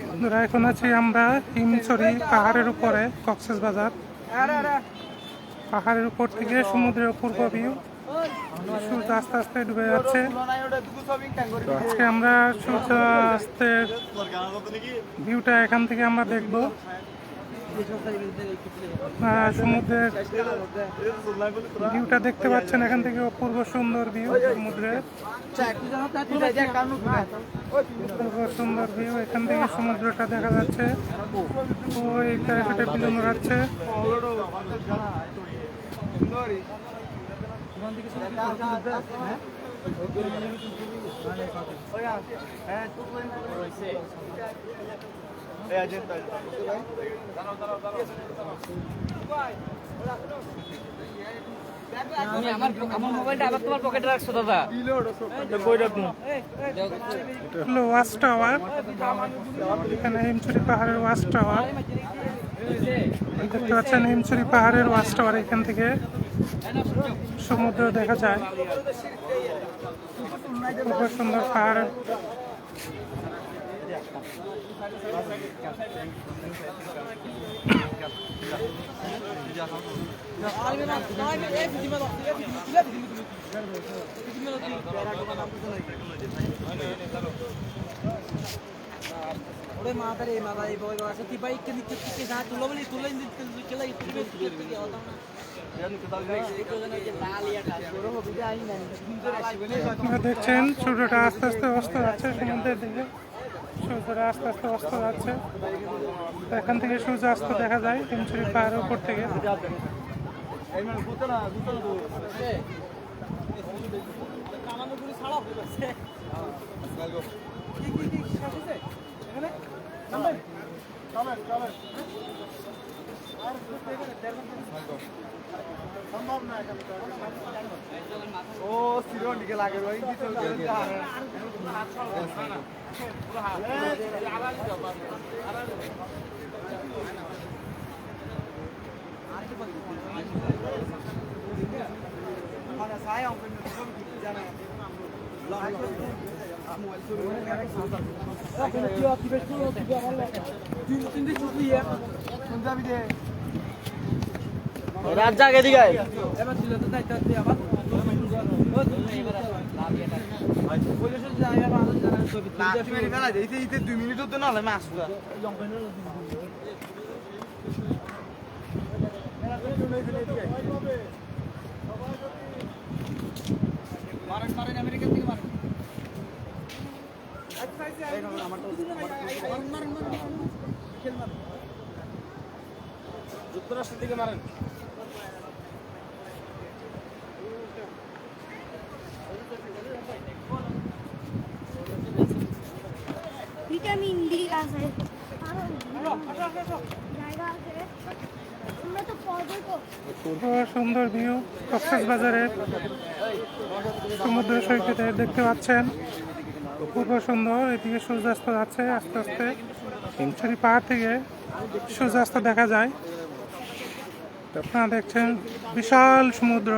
বন্ধুরা, এখন আছি আমরা হিমছড়ি পাহাড়ের উপরে, কক্সবাজার পাহাড়ের উপর থেকে সমুদ্রের অপূর্ব ভিউ। সূর্য আস্তে আস্তে ডুবে যাচ্ছে। আজকে আমরা সূর্যাস্তের ভিউটা এখান থেকে আমরা দেখব। সমুদ্রের ভিউটা দেখতে পাচ্ছেন এখান থেকে, অপূর্ব সুন্দর ভিউ সমুদ্রের, অপূর্ব সুন্দর ভিউ। এখান থেকে সমুদ্রটা দেখা যাচ্ছে, ওই সেটা বিলম্ব যাচ্ছে। মোবাইলটা আবার তোমার পকেটে রাখছো দাদা। ওয়াচ টাওয়ার, এখানে হিমছড়ি পাহাড়ের ওয়াচ টাওয়ার দেখতে পাচ্ছেন। হিমছড়ি পাহাড়ের ওয়াচ টাওয়ার, এখান থেকে সমুদ্র দেখা যায়। খুব সুন্দর পাহাড়। দেখছেন সূর্যটা আস্তে আস্তে অস্ত যাচ্ছে সমুদ্রের দিকে। সূর্যটা আস্তে আস্তে অস্ত যাচ্ছে, এখান থেকে সূর্য অস্ত দেখা যায় হিমছড়ি পাহাড়ের উপর থেকে। ও সিরন দিকে লাগে ভাই রাত জাগে দিকে দুই মিনিট তো না মাছ যুক্তরাষ্ট্রের দিকে মারেন। ভিটামিন ডি আছে, জায়গা আছে, আমরা তো সুন্দর ভিউ কক্সবাজারের সমুদ্র সৈকতে দেখতে পাচ্ছেন, খুব সুন্দর। এদিকে সূর্যাস্ত যাচ্ছে আস্তে আস্তে, হিমছড়ি পাহাড় থেকে সূর্যাস্ত দেখা যায়। আপনারা দেখছেন বিশাল সমুদ্র।